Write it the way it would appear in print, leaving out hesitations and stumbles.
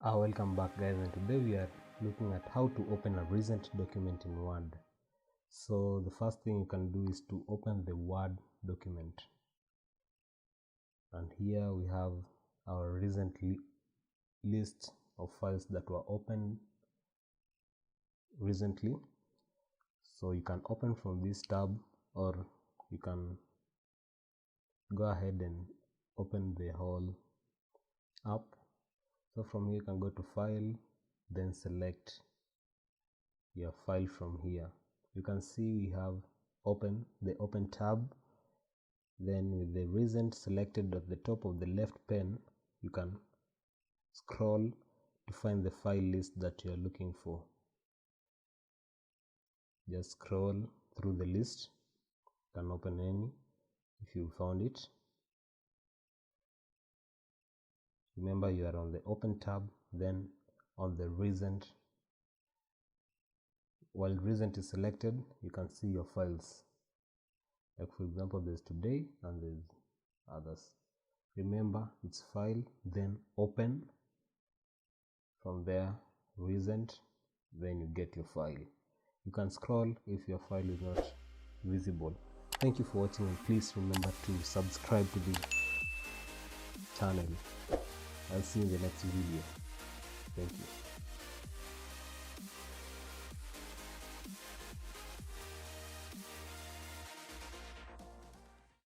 Welcome back, guys, and today we are looking at how to open a recent document in Word. So the first thing you can do is to open the Word document, and here we have our recent list of files that were opened recently. So you can open from this tab, or you can go ahead and open the whole app. So from here you can go to File, then select your file from here. You can see we have the Open tab. Then with the recent selected at the top of the left pane, you can scroll to find the file list that you are looking for. Just scroll through the list. You can open any if you found it. Remember, you are on the Open tab, then on the recent. While recent is selected, you can see your files. Like for example, there's today and there's others. Remember, it's File, then Open. From there, recent, then you get your file. You can scroll if your file is not visible. Thank you for watching, and please remember to subscribe to the channel. I'll see you in the next video. Thank you.